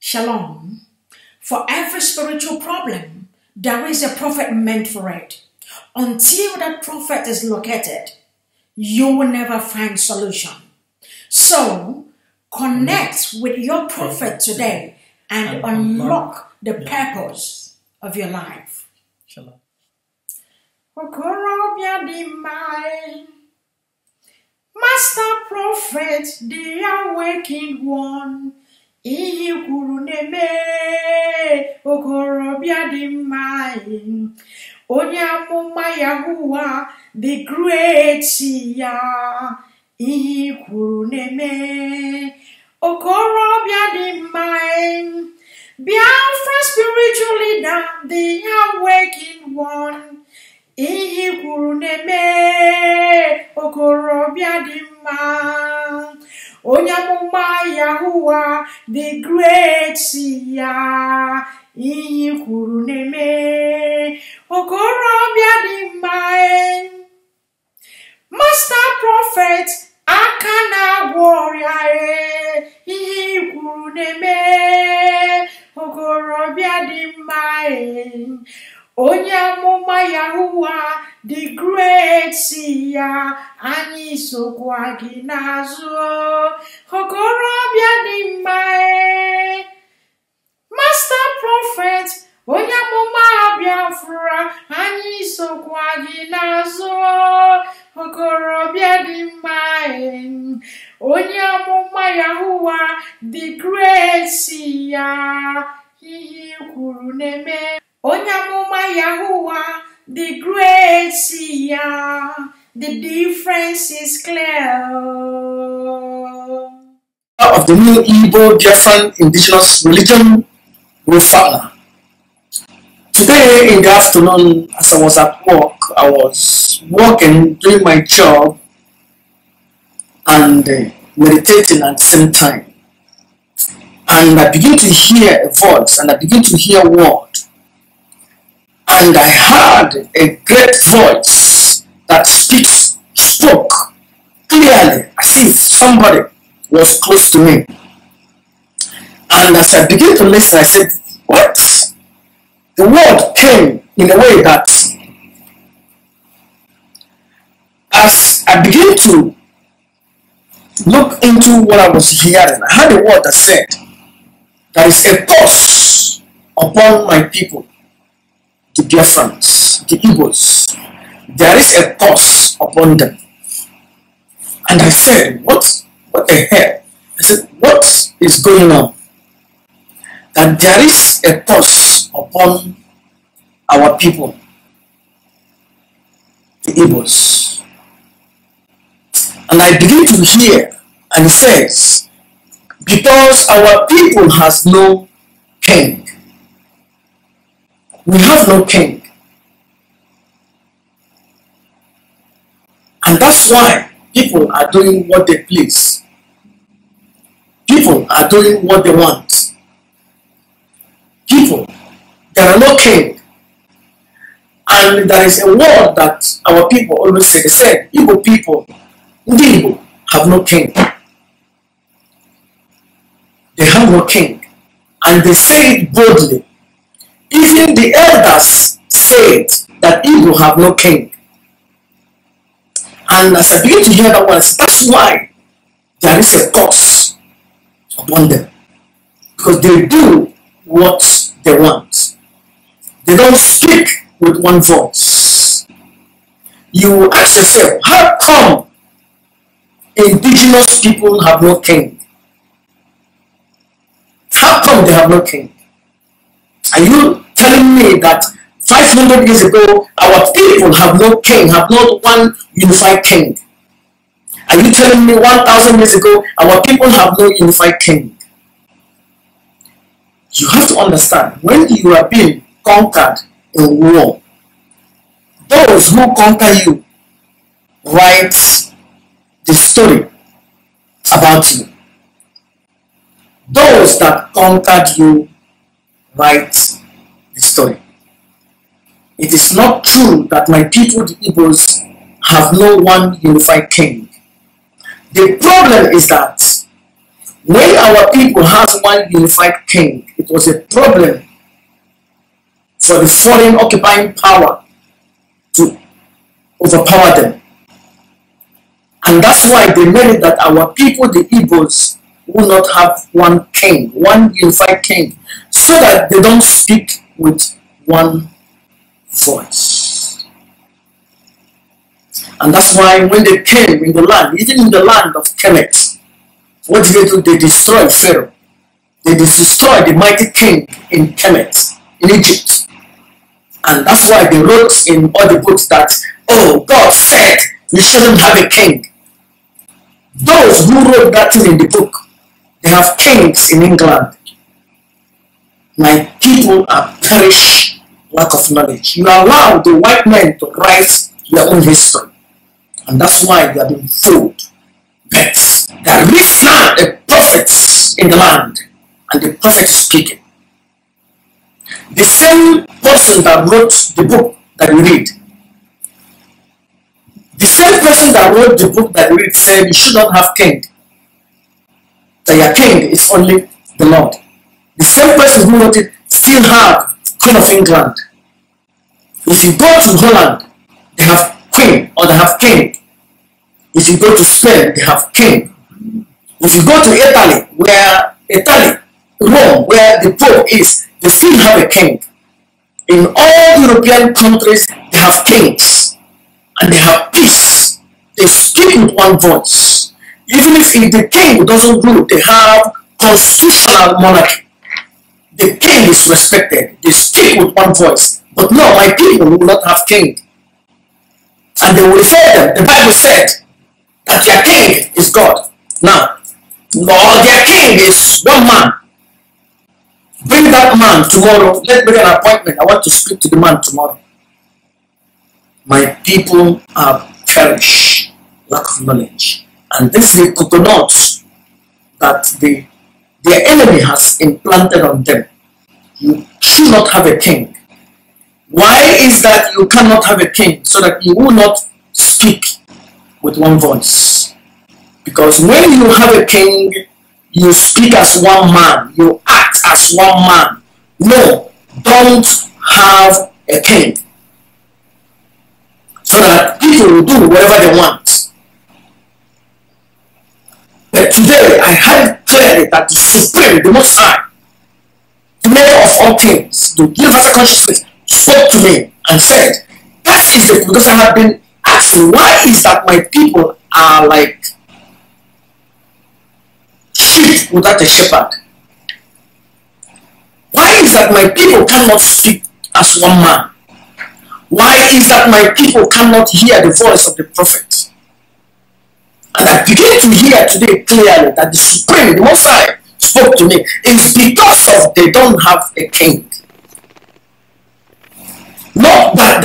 Shalom. For every spiritual problem, there is a prophet meant for it. Until that prophet is located, you will never find solution. So, connect with your prophet today and unlock the purpose of your life. Shalom. Master prophet, the awakened one. Iyi kwuru neme okorobịa dị mma onye amụma Yahuwah the great ya iyi kwuru neme okorobịa dị mma Biafra spiritual leader the awakened one iyi kwuru neme okorobịa dị mma onye amụma Yahuwah the great ya iyi kwuru neme okorobịa dị mma Master prophet aka na-agwọ ọrịa iyi kwuru neme okorobịa dị mma onye amụma Yahuwah the great ya anyị sokwa gị n'azụ okorobịa dị mma Master prophet onye amụma Biafra anyị sokwa gị n'azụ okorobịa dị mma onye amụma Yahuwah the great ya ihe kwuru neme onye amụma Yahuwah the great ya the difference is clear. Of the new Igbo Biafran indigenous religion Rufana. Today in the afternoon, as I was at work, I was working, doing my job and meditating at the same time. And I began to hear a voice and I began to hear a word. And I heard a great voice that spoke clearly as if somebody was close to me. And as I began to listen, I said, what? The word came in a way that as I began to look into what I was hearing, I heard a word that said, there is a curse upon my people, the Biafrans, the Igbos. There is a curse upon them. And I said, what the hell? I said, what is going on? That there is a curse upon our people, the Igbos. And I begin to hear, and it says, because our people has no king. We have no king. And that's why people are doing what they please. People are doing what they want. People, there are no king. And there is a word that our people always say. They said, Igbo people, Igbo have no king. They have no king. And they say it boldly. Even the elders said that Igbo have no king. And as I begin to hear that word, that's why there is a curse upon them. Because they do what they want. They don't speak with one voice. You ask yourself, how come indigenous people have no king? How come they have no king? Are you telling me that 500 years ago, our people have no king, have not one unified king? Are you telling me 1,000 years ago, our people have no unified king? You have to understand, when you are being conquered in war, those who conquer you write the story about you. Those that conquered you write the story. It is not true that my people, the Igbos, have no one unified king. The problem is that When our people has one unified king, it was a problem for the foreign occupying power to overpower them. And that's why they made it that our people, the Igbos, will not have one king, one unified king, so that they don't speak with one voice. And that's why when they came in the land, even in the land of Kemet, what did they do? They destroyed Pharaoh. They destroyed the mighty king in Kemet, in Egypt. And that's why they wrote in all the books that, oh, God said we shouldn't have a king. Those who wrote that thing in the book, they have kings in England. My people are perish lack of knowledge. You allow the white men to write their own history. And that's why they have been fooled. But there is now a prophet in the land, and the prophet is speaking. The same person that wrote the book that we read, the same person that wrote the book that we read said you should not have king. That your king is only the Lord. The same person who wrote it still have Queen of England. If you go to Holland, they have queen or they have king. If you go to Spain, they have king. If you go to Italy, Rome, where the Pope is, they still have a king. In all European countries, they have kings. And they have peace. They speak with one voice. Even if the king doesn't rule, they have constitutional monarchy. The king is respected. They speak with one voice. But no, my people will not have king. And they will refer them. The Bible said that their king is God. Now, no, their king is one man. Bring that man tomorrow. Let's make an appointment. I want to speak to the man tomorrow. My people are perish, lack of knowledge. And this is the coconut that their enemy has implanted on them. You should not have a king. Why is that you cannot have a king? So that you will not speak with one voice. Because when you have a king, you speak as one man. You act as one man. No, don't have a king. So that people will do whatever they want. But today, I heard clearly that the Supreme, the Most High, the Maker of all things, the universal consciousness, spoke to me and said, that is it, because I have been asking, why is that my people are like sheep without a shepherd? Why is that my people cannot speak as one man? Why is that my people cannot hear the voice of the prophet? And I begin to hear today clearly that the Supreme, the Most High, spoke to me. It's because of they don't have a king. Not that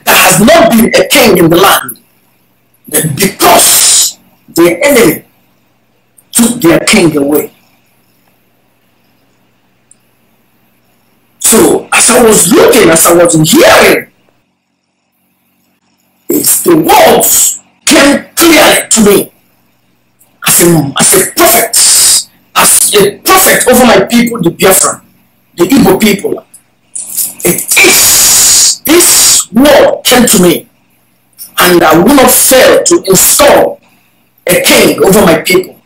there has not been a king in the land, but because the enemy took their king away. So as I was looking, as I was hearing, it's the words came clearly to me as a prophet over my people, the Biafran, the Igbo people. This word came to me, and I will not fail to install a king over my people,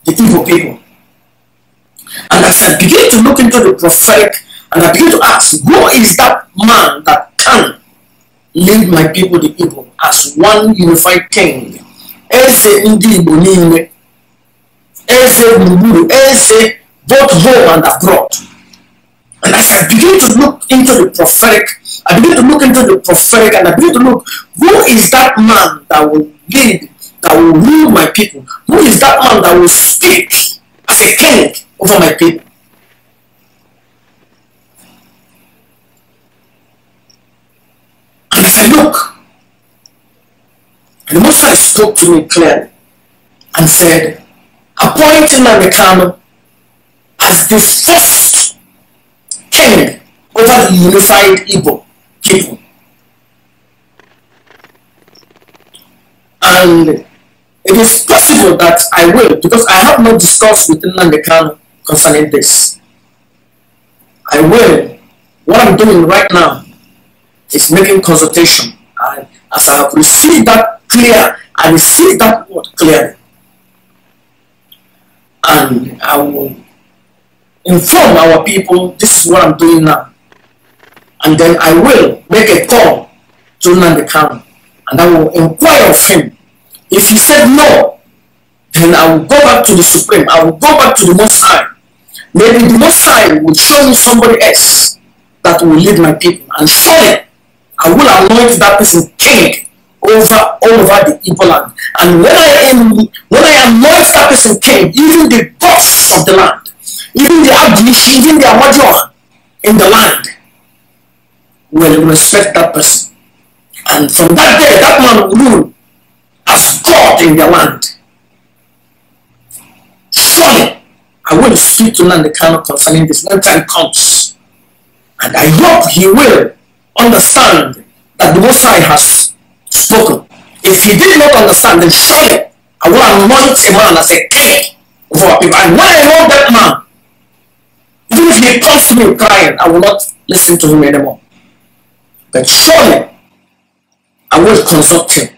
the Igbo people. And as I begin to look into the prophetic, and I begin to ask, who is that man that can lead my people, the Igbo, as one unified king? EZE NDI IGBO, EZE both home and abroad. And as I begin to look into the prophetic, I begin to look into the prophetic, and I begin to look, who is that man that will lead, that will rule my people? Who is that man that will speak as a king over my people? And as I look, and the Most High spoke to me clearly and said, appoint Nnamdi as the first king over the unified Igbo people. And It is possible that I will, because I have not discussed with Nnamdi Kanu concerning this. I will. What I'm doing right now is making consultation. And as I have received that clear, I received that word clearly. And I will inform our people, this is what I'm doing now. And then I will make a call to Nnamdi Kanu, and I will inquire of him. If he said no, then I will go back to the Supreme. I will go back to the Most High. Maybe the Most High will show me somebody else that will lead my people. And surely, I will anoint that person king all over the Igbo land. And when I anoint that person king, even the gods of the land, even the Agnishi, even the Amajoa in the land will respect that person. And from that day, that man will rule as God in their land. Surely, I will speak to Nnamdi Kanu concerning this when time comes. And I hope he will understand that the Most High has spoken. If he did not understand, then surely I will anoint a man as a king over our people. And when I know that man, even if he comes to me crying, I will not listen to him anymore. But surely I will consult him.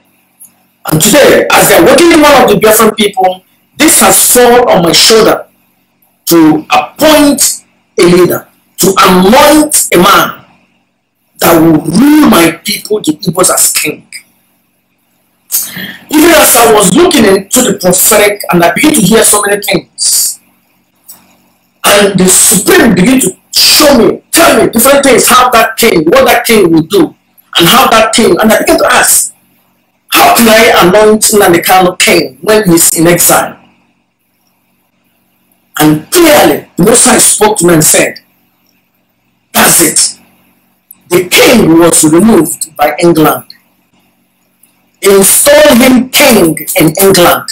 And today, as they are working in one of the different people, this has fallen on my shoulder to appoint a leader, to anoint a man that will rule my people, the Igbos, as king. Even as I was looking into the prophetic, and I began to hear so many things, and the Supreme began to show me, tell me different things, how that king, what that king will do, and how that king, and I began to ask, how can I anoint Nnamdi Kanu king when he's in exile? And clearly, the Most High spoke to me and said, that's it. The king was removed by England. Install him king in England.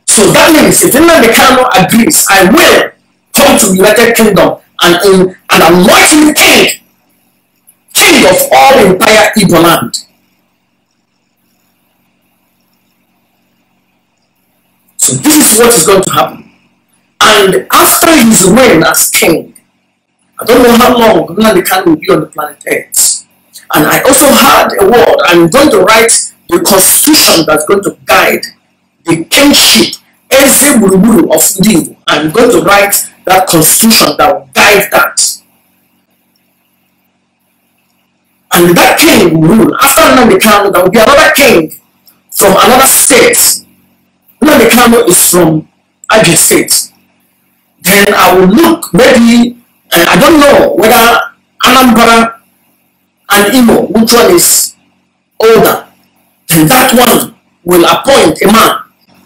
So that means if Nnamdi Kanu agrees, I will come to the United Kingdom and anoint him king of all entire Igbo land. So this is what is going to happen. And after his reign as king, I don't know how long Nnamdi Kanu will be on the planet Earth. And I also had a word, I'm going to write the constitution that's going to guide the kingship, EZE NDI of Igbo. I'm going to write that constitution that will guide that. And that king will rule. After Nnamdi Kanu, there will be another king from another state. Nnamdi Kanu is from Abia State. Then I will look, maybe, I don't know whether Anambra and Imo, which one is older. Then that one will appoint a man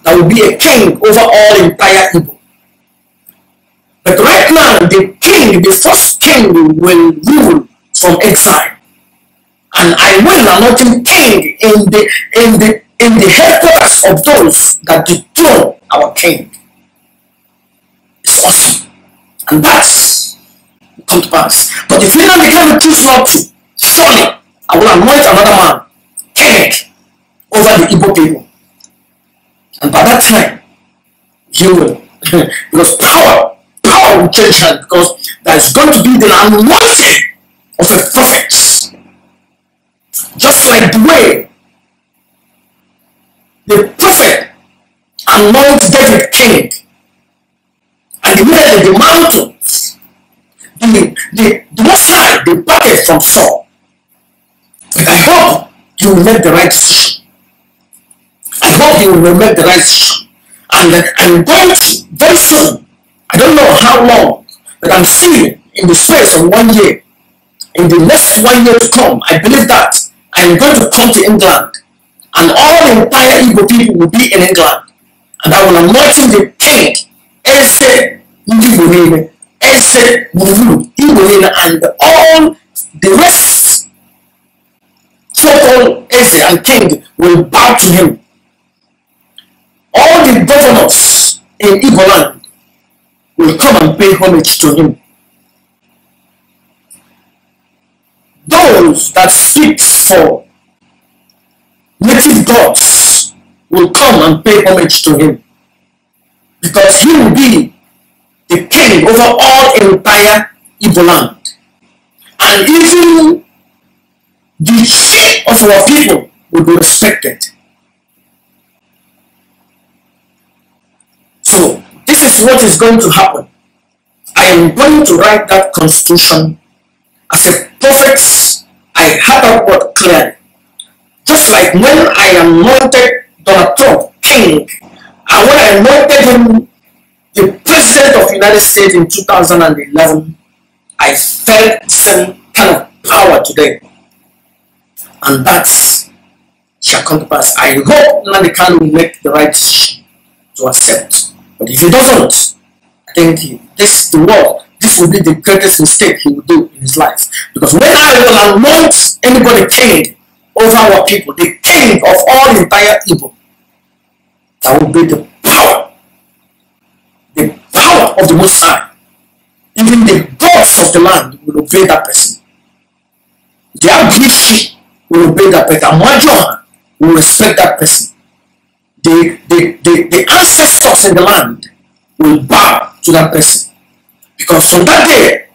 that will be a king over all entire Igbo. But right now, the king, the first king will rule from exile. And I will anoint him king in the headquarters of those that dethrone our king. It's awesome. And that's come to pass. But if Nnamdi Kanu choose not to, surely I will anoint another man king over the Igbo people. And by that time, he will. Because power will change hands, because there is going to be the anointing of a prophet. Just like the way the prophet anointed David king, and immediately the mountains, the Most High departed from Saul. But I hope you will make the right decision. I hope you will make the right decision. And I'm going to, very soon, I don't know how long, but I'm seeing in the space of 1 year, in the next 1 year to come, I believe that I'm going to come to England, and all entire Igbo people will be in England, and I will anoint him the king, EZE NDI IGBO, and all the rest, so-called EZE and king, will bow to him. All the governors in Igbo land will come and pay homage to him. Those that speak for native gods will come and pay homage to him, because he will be the king over all entire Igbo land. And even the chief of our people will be respected. So this is what is going to happen. I am going to write that constitution. As a prophet, I had that word clearly. Just like when I anointed Donald Trump king, and when I anointed him the president of the United States in 2011, I felt the same kind of power today. And that shall come to pass. I hope Nnamdi Kanu will make the right decision to accept. But if he doesn't, I think this will be the greatest mistake he will do in his life. Because when I will anoint anybody king over our people, the king of all entire Igbo, that will be the power of the Most High. Even the gods of the land will obey that person. The Agrishi will obey that person. Amajohan will respect that person. The ancestors in the land will bow to that person. Because from that day,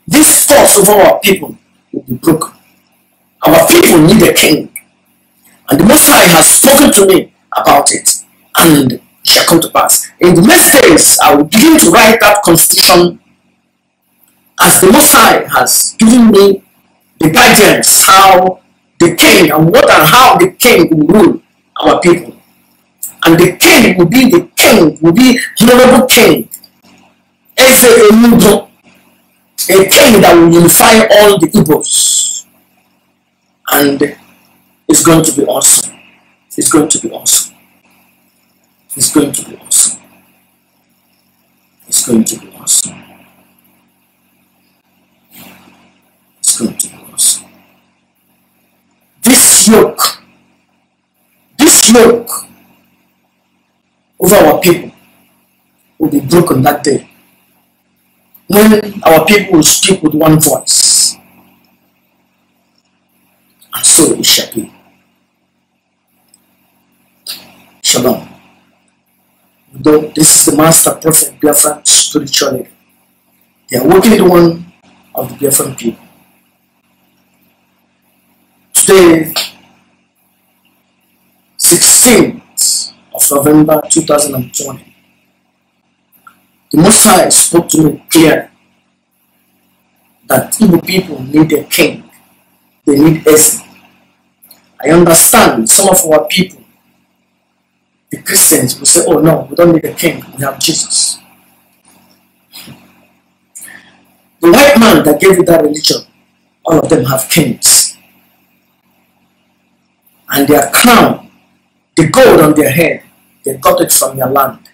this force over our people will be broken. Our people need a king. And the Most High has spoken to me about it. And it shall come to pass. In the next days, I will begin to write that constitution as the Most High has given me the guidance, how the king and what and how the king will rule our people. And the king will be honorable king. EZE NDI IGBO, a king that will unify all the Igbos. And it's going to be awesome. It's going to be awesome. It's going to be awesome. It's going to be awesome. It's going to be awesome. This yoke over our people will be broken that day, when our people will speak with one voice. And so it shall be. Shalom. Though this is the master prophet Biafran spiritually, they are working the one of the Biafran people. Today, 16th of November 2020, the Most High spoke to me clearly that Igbo people need a king. They need EZE. I understand some of our people, the Christians, will say, oh no, we don't need a king, we have Jesus. The white man that gave you that religion, all of them have kings. And their crown, the gold on their head, they got it from your land.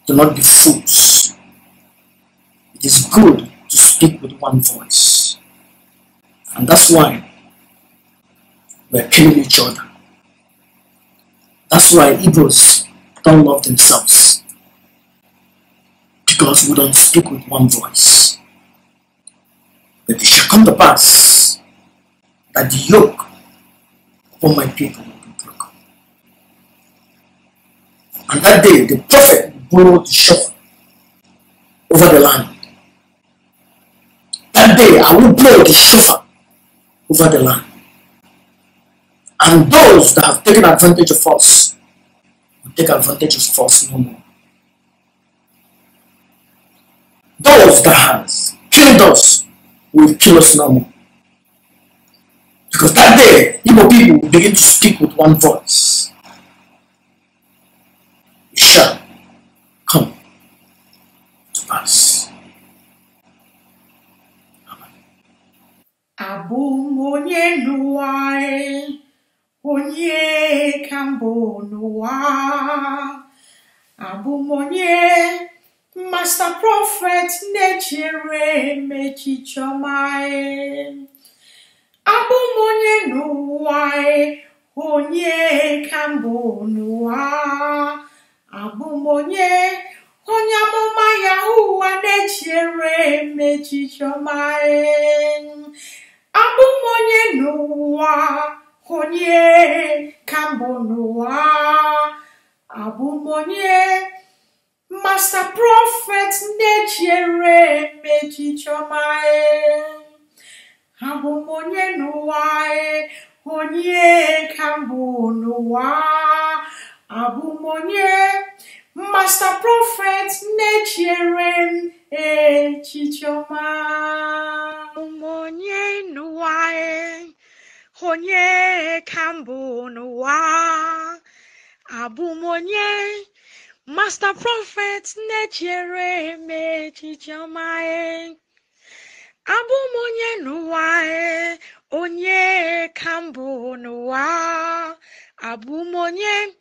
Do not be fools. It is good to speak with one voice. And that's why we're killing each other. That's why Igbos don't love themselves. Because we don't speak with one voice. But it shall come to pass that the yoke upon my people will be broken. And that day the prophet will blow the shofar over the land. That day I will blow the shofar over the land. And those that have taken advantage of us will take advantage of us no more. Those that have killed us will kill us no more. Because that day, Igbo people will begin to speak with one voice. It shall come to pass. Abumonye nuai, onye kambo nuwa. Abumonye, Master Prophet Nechere mechichomai. Abumonye nuai, onye kambo nuwa. Abumonye, onyamoma Yahuwa Nechere mechichomai. Abumonye nuwa, onye Kambonua Abumonye Master Prophet Nechere Mechichomae Abumonye Nuae Honye Kambonua Abumonye Master Prophet Nechere Mechichoma Abumonye Nuae Honye Kambonua Abumonye Master Prophet Nechere Mechichamae Abumonye Nuae Onye Kambonua Abumonye